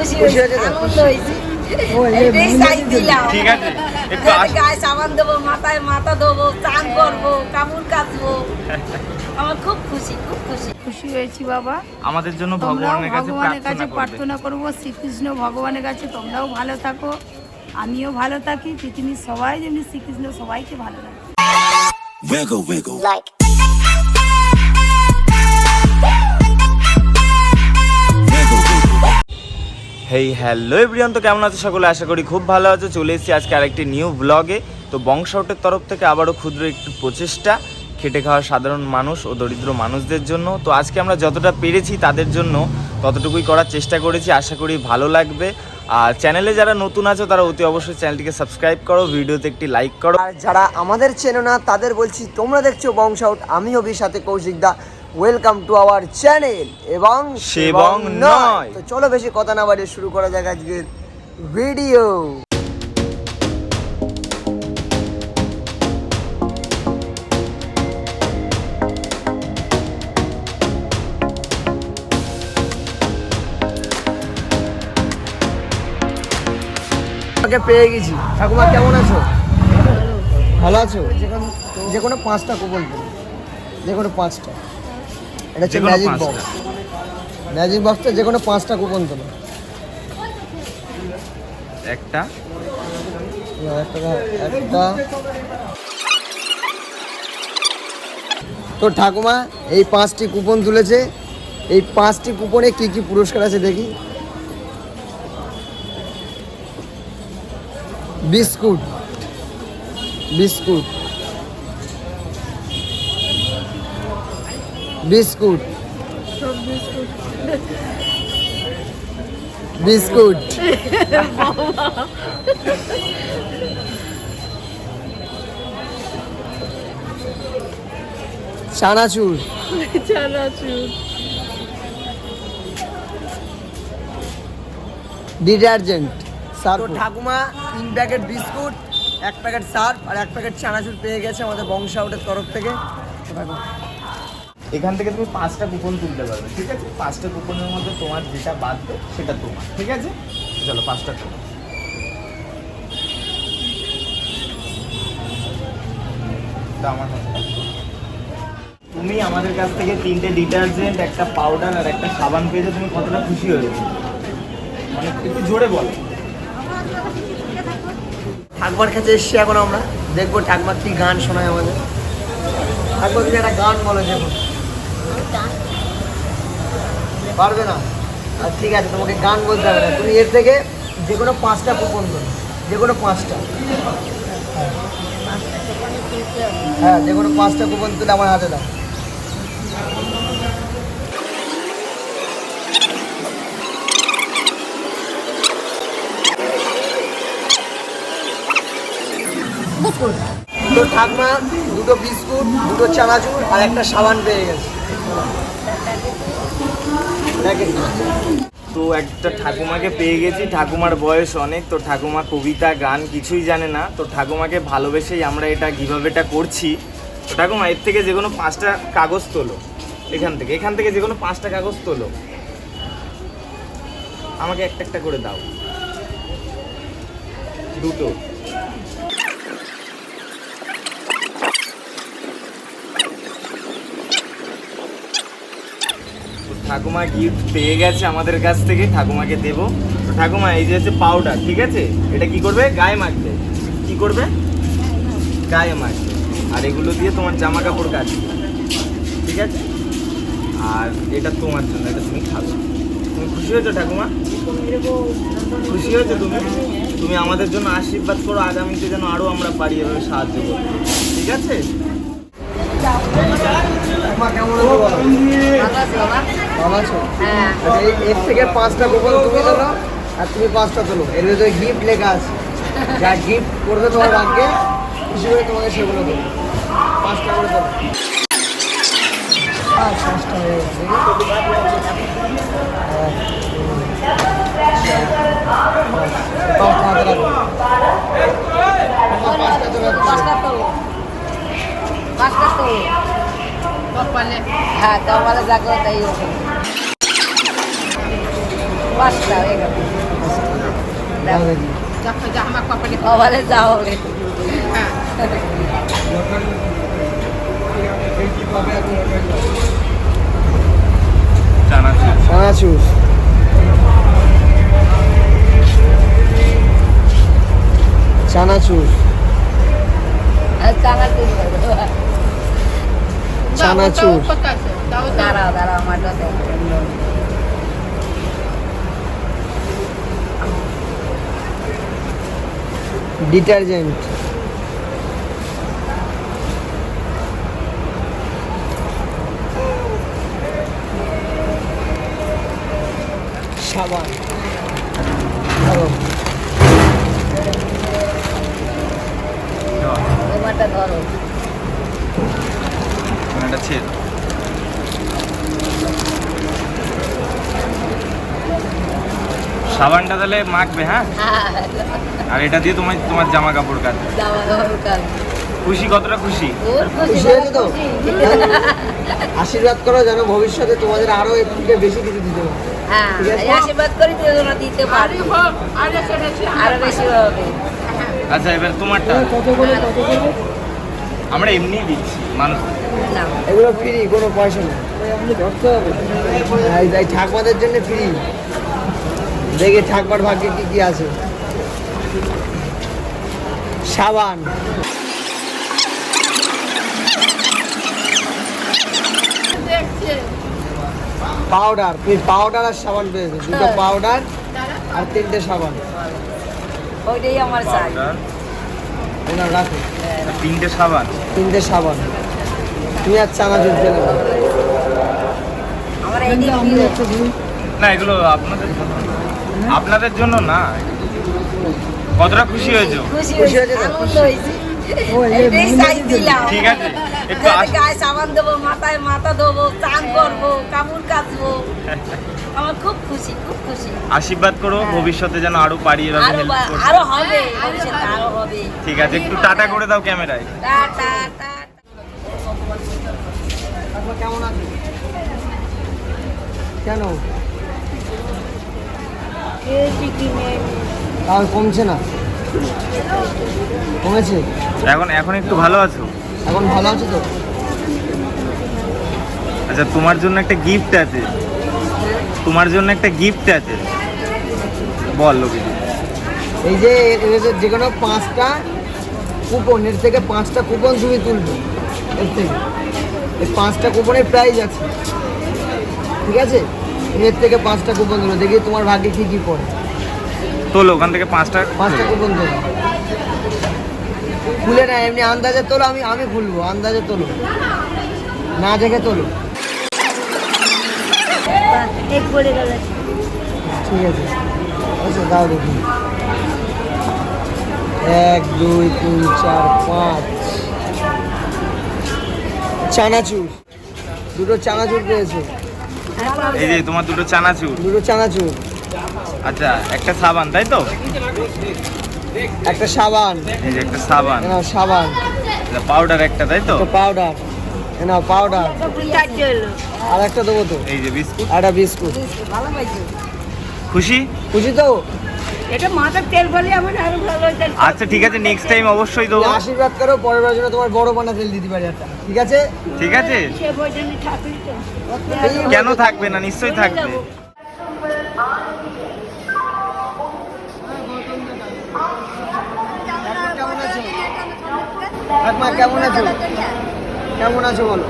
খুশি হয়েছে, আনন্দ হয়েছে, এটাই চাইছিলাম। ঠিক আছে, একটু গায়ে সাবান দেবো, মাথায় মাথা ধোবো, চান করবো, কাপড় কাচবো। আমার খুব খুশি, খুব খুশি, খুশি হয়েছি বাবা। আমাদের জন্য তোমরাও ভগবানের কাছে প্রার্থনা করবো, শ্রীকৃষ্ণ ভগবানের কাছে তোমরাও ভালো থাকো, আমিও ভালো থাকি, পৃথিবীর সবাই যেমনি শ্রীকৃষ্ণ সবাইকে ভালো রাখে। Wiggle, wiggle. Like. Hey hello everyone, তো কেমন আছো সকলে? আশা করি খুব ভালো আছো। চলে এসেছি আজকে আরেকটি নিউ ব্লগে। তো বংশাউটের তরফ থেকে আবারও ক্ষুদ্র একটু প্রচেষ্টা খেটে খাওয়া সাধারণ মানুষ ও দরিদ্র মানুষদের জন্য। তো আজকে আমরা যতটা পেরেছি তাদের জন্য ততটুকুই করার চেষ্টা করেছি, আশা করি ভালো লাগবে। আর চ্যানেলে যারা নতুন আছো তারা অতি অবশ্যই চ্যানেলটিকে সাবস্ক্রাইব করো, ভিডিওতে একটি লাইক করো। আর যারা আমাদের চেনো না তাদের বলছি, তোমরা দেখছো বংশাউট, আমি হবি সাথে কৌশিক দা। ওয়েলকাম টু আওয়ার চ্যানেল এবং সেবং নয়। তো চলো বেশি কথা না বাড়িয়ে শুরু করা যাক আজকের ভিডিও। পেয়ে গেছি। ঠাকুমা কেমন আছো? ভালো আছো? যে কোনো 5টা কুপন দেবো, যে কোনো 5টা। এটা হচ্ছে ম্যাজিক বক্স। ম্যাজিক বক্সটা যে কোনো 5টা কুপন দেবো। একটা তো ঠাকুমা এই 5টি কুপন তুলেছে। এই 5টি কুপনে কি কি পুরস্কার আছে দেখি। বিস্কুট, বিস্কুট, বিস্কুট, বিস্কুট, চানাচুর, চানাচুর, ডিটারজেন্ট, সার্ফ। ঠাকুমা 3 প্যাকেট বিস্কুট, 1 প্যাকেট সার্ফ আর 1 প্যাকেট চানাচুর পেয়ে গেছে আমাদের বংশাউটের তরফ থেকে। এখান থেকে তুমি 5টা কুপন তুলতে পারবে, ঠিক আছে? 5টা কুপনের মধ্যে তোমার যেটা বাদবে সেটা তোমার, ঠিক আছে? চলো 5টা তুলো। আমার তুমি আমাদের কাছ থেকে 3টে ডিটারজেন্ট, একটা পাউডার আর একটা সাবান পেয়েছো। তুমি কতটা খুশি হয়েছো? মানে একটু জোরে বলো। ঠাকুমার কাছে এসছি এখন আমরা, দেখবো ঠাকুমা কি গান শোনায় আমাদের। ঠাকুমা তুমি একটা গান বলো, যেমন পারবে না? আর ঠিক আছে, তোমাকে গান বলতে হবে না, তুমি এর থেকে যে কোনো 5টা কুপন করো, যে কোনো 5টা। হ্যাঁ, যে কোনো 5টা কুপন তুলে আমার হাতে দাও। তো ঠাকুমা 2টো বিস্কুট, 2টো চানাচুর আর একটা সাবান পেয়ে গেছে। তো একটা ঠাকুমাকে পেয়ে গেছি। ঠাকুমার বয়স অনেক, তো ঠাকুমা কবিতা গান কিছুই জানে না। তো ঠাকুমাকে ভালোবেসেই আমরা এটা গিভঅ্যাওয়েটা করছি। তো ঠাকুমা এর থেকে যে কোনো 5টা কাগজ তোলো, এখান থেকে যে কোনো 5টা কাগজ তোলো, আমাকে একটা একটা করে দাও। 2টো। ঠাকুমা গিফট পেয়ে গেছে আমাদের কাছ থেকে, ঠাকুমাকে দেবো। তো ঠাকুমা এই যে হচ্ছে পাউডার, ঠিক আছে? এটা কি করবে? গায়ে মাখবে। কি করবে? গায়ে মাখবে। আর এগুলো দিয়ে তোমার জামা কাপড় কাচবে, ঠিক আছে? আর এটা তোমার জন্য, এটা তুমি খাবে। তুমি খুশি হয়েছো ঠাকুমা? খুশি হয়েছো তুমি? তুমি আমাদের জন্য আশীর্বাদ করো, আগামীতে যেন আরও আমরা পারি এভাবে সাহায্য করবো, ঠিক আছে? ভালো আছো? এর থেকে 5টা কুপন তুমি তোলো আর তুমি 5টা তোলো। এর ভিতরে গিফট লেখা আছে, যা গিফট করবে তোমার ভাগ্যে, খুশি করে তোমাকে সেগুলো দেবো। 5টা করে তোলো। 5টা হয়ে গেছে। হ্যাঁ, তাহলে যাকে তাই 5টা হয়ে গেল। দাও দেখি। ওভারে যাও হবে। চানাচুর চানাচুর, চানাচুর, আর চানাচুর করবো। চানাচুর, দাঁড়াও দাঁড়াও আমারটা দেখ। ডিটারজেন্ট, সাবান, ধরো। তোমারটা ধরো। এটা ছেদ। সাবানটা তাহলে মাখবে, হ্যাঁ, আর এটা দিয়ে তোমার তোমার জামা কাপড় কাচবে। জামা কাপড় কাজ। খুশি, কতটা খুশি? ওর খুশি খুশি হয়েছে তো? আশীর্বাদ করো যেন ভবিষ্যতে তোমাদের আরো এর থেকে বেশি কিছু দিতে পারে। হ্যাঁ, ঠিক আছে? এই আশীর্বাদ করি তো তোমরা দিতে পারবে। আরো বেশি হবে। আচ্ছা, এবার তোমারটা কত করে কত করে? আমরা এমনি দিচ্ছি মানুষ। না, এগুলো ফ্রি, কোনো পয়সা নেই। ধরতে হবে। এই ঠাকুমাদের জন্য ফ্রি। দেখে ঠাকুমার ভাগ্যে কি কি আছে। সাবান, পাউডার, তুমি পাউডার আর সাবান পেয়েছো। দুটো পাউডার আর 3টে সাবান। ওইটাই আমার চাই। পাউডার, এনার রাখো। 3টে সাবান। 3টে সাবান। তুমি আর চানাচুর ফেলে দাও। আমার এইটাই প্রিয়। না, এগুলো আপনাদের জন্য, আপনাদের জন্য না। কতটা খুশি হয়েছো? খুশি খুশি হয়েছে, হয়েছে তো? আনন্দ হয়েছে। ও, এই এটাই চাই দিলাম। ঠিক আছে, একটু যাতে গায়ে সাবান দেবো, মাথায় মাথা ধোবো, চান করবো, কাপড় কাচবো। আমার খুব খুশি, খুব খুশি। আশীর্বাদ করো ভবিষ্যতে যেন আরো পারি এভাবে আরো হেল্প করতে। আরো হবে, ভবিষ্যতে আরো হবে। ঠিক আছে, একটু টাটা করে দাও ক্যামেরায়। Tata tata. ঠাকুমা কেমন আছে? কেন আর কমছে না? কমেছে? এখন এখন একটু ভালো আছো? এখন ভালো আছে তো? আচ্ছা, তোমার জন্য একটা গিফট আছে, তোমার জন্য একটা গিফট আছে। বল লোকে। এই যে যে কোনো 5টা কুপন, এর থেকে 5টা কুপন তুমি তুলবে। এর থেকে এই 5টা কুপনের প্রাইস আছে, ঠিক আছে? তুমি এর থেকে 5টা কুপন তুলো, দেখি তোমার ভাগ্যে কি কি পড়ে। তোলো ওখান থেকে 5টা। 5টা কুপন তোলো, খুলে না, এমনি আন্দাজে তোলো। আমি খুলবো, আন্দাজে তোলো, না দেখে তোলো। এক বলে গেল। ঠিক আছে, আচ্ছা দাও দেখি। 1 2 3 4 5 চানাচুর, দুটো চানাচুর পেয়েছো। এই যে তোমার দুটো চানাচুর। দুটো চানাচুর, আচ্ছা, একটা সাবান, তাই তো? একটা সাবান, এই যে একটা সাবান, এনাও সাবান, পাউডার একটা, তাই তো? একটা পাউডার, এনাও পাউডার, আর একটা দেবো তো, এই যে বিস্কুট। একটা বিস্কুট। ভালো পাইছো? খুশি? খুশি তো? এটা মাথার তেল বলে আমার আরো ভালো হয়েছে। আচ্ছা ঠিক আছে, নেক্সট টাইম অবশ্যই দেবো। তুমি আশীর্বাদ করো, পরের বার জন্য তোমার বড় বানা তেল দিতে পারি একটা, ঠিক আছে? ঠিক আছে, সে বইজন্য থাকবি তো। কেন থাকবে না, নিশ্চয়ই থাকবে। কেমন আছো ঠাকুমা? কেমন আছো? কেমন আছো বলো?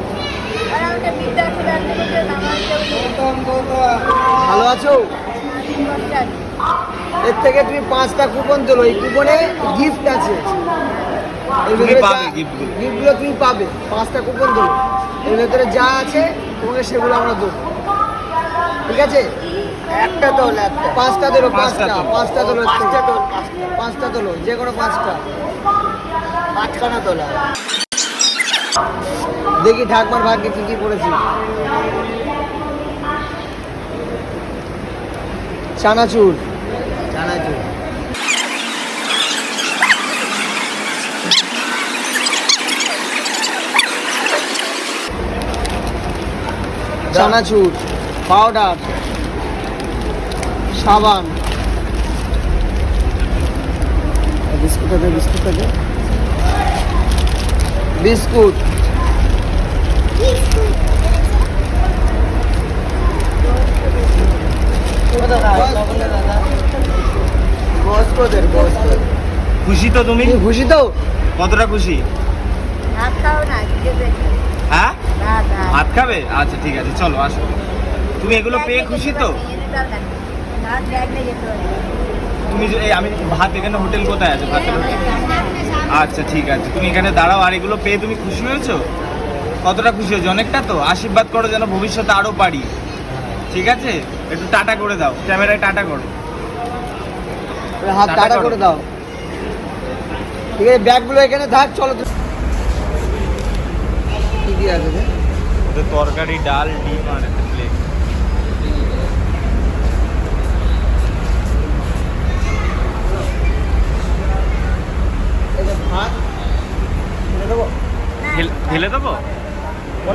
ভালো আছো? এর থেকে তুমি 5টা কুপন তোলো, এই কুপনে গিফট আছে। এর তুমি ভেতরে পাবে যা- gift গুলো। gift গুলো তুমি পাবে। 5টা কুপন তোলো, এর ভেতরে যা আছে তোমাকে সেগুলো আমরা দেবো, ঠিক আছে? একটা তোল, 5টা তোলো, 5টা, 5টা তোলো, 5টা তোলো, 5টা তোলো, যে কোনো 5টা, 5খানা তোলা। দেখি ঠাকুমার ভাগ্যে কি কি পড়েছি। চানাচুর, চানাচুর, চানাচুর, পাউডার, সাবান, বিস্কুট আছে, বিস্কুট আছে, বিস্কুট, খুশি তো তুমি? খুশি তো? কতটা খুশি? হ্যাঁ, ভাত খাবে? আচ্ছা ঠিক আছে, চলো আসো। তুমি এগুলো পেয়ে খুশি তো? তুমি আমি ভাত এখানে হোটেল কোথায় আছে? ভাতের হোটেল? আচ্ছা ঠিক আছে, তুমি এখানে দাঁড়াও। আর এগুলো পেয়ে তুমি খুশি হয়েছো? কতটা খুশি হয়েছো? অনেকটা তো? আশীর্বাদ করো যেন ভবিষ্যতে আরো পারি, ঠিক আছে? একটু টাটা করে দাও, ক্যামেরায় টাটা করো, হাত টাটা করে দাও। ঠিক আছে, ব্যাগগুলো এখানে থাক, চলো। কি দিয়ে আছে? ওদের তরকারি, ডাল, ডিম আর একটা প্লেট। ভাত দেবো, ঢেলে দেবো?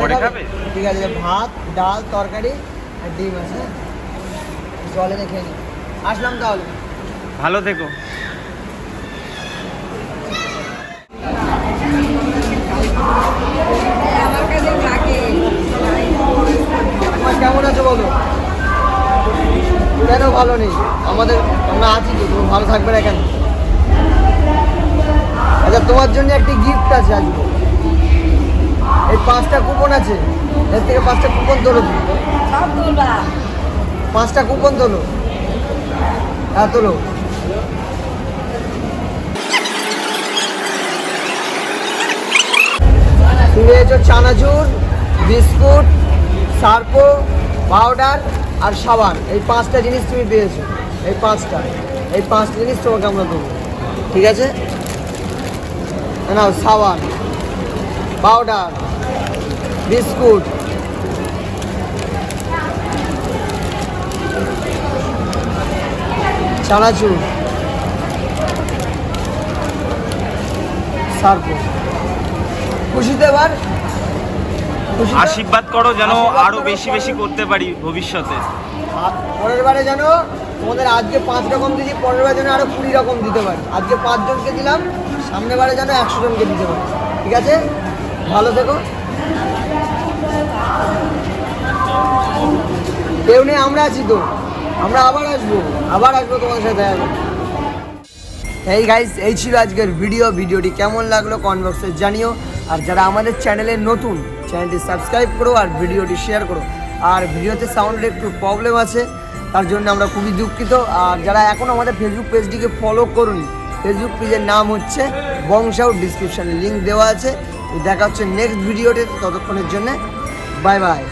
পরে খাবে? ঠিক আছে, ভাত, ডাল, তরকারি আর ডিম আছে, জলে রেখে নি। আসলাম তাহলে, ভালো থেকো। তোমার কেমন আছো বলো? কেন ভালো নেই? আমরা আছি তো, তুমি ভালো থাকবে না কেন? আচ্ছা, তোমার জন্য একটি গিফট আছে আজকে। এই 5টা কুপন আছে, এর থেকে 5টা কুপন তোলো। তুমি 5টা কুপন তোলো। হ্যাঁ তোলো। তুমি পেয়েছো চানাচুর, বিস্কুট, সার্পো, পাউডার আর সাবান। এই 5টা জিনিস তুমি পেয়েছো। এই 5টা জিনিস তোমাকে আমরা দেবো, ঠিক আছে? নাও, সাবান, পাউডার, বিস্কুট, চানাচুর, সার্পো। খুশিতে এবার আশীর্বাদ করো যেন আরো বেশি বেশি করতে পারি ভবিষ্যতে। পরের বারে যেন তোমাদের আজকে 5 রকম দিদি, পরের বার যেন আরো 20 রকম দিতে পারি। আজকে 5 জনকে দিলাম, সামনের বারে যেন 100 জনকে দিতে পারি, ঠিক আছে? ভালো থেকো। কেউ নেই, আমরা আছি তো, আমরা আবার আসবো তোমাদের সাথে। এই গাইস, এই ছিল আজকের ভিডিওটি কেমন লাগলো কমেন্ট বক্সে জানিও। আর যারা আমাদের চ্যানেলে নতুন, চ্যানেলটি সাবস্ক্রাইব করো আর ভিডিওটি শেয়ার করো। আর ভিডিওতে সাউন্ডের একটু প্রবলেম আছে, তার জন্য আমরা খুবই দুঃখিত। আর যারা এখনও আমাদের ফেসবুক পেজটিকে ফলো করুন, ফেসবুক পেজের নাম হচ্ছে বংশাউট, ডিসক্রিপশানে লিঙ্ক দেওয়া আছে। দেখা হচ্ছে নেক্সট ভিডিওতে, ততক্ষণের জন্য বাই বাই।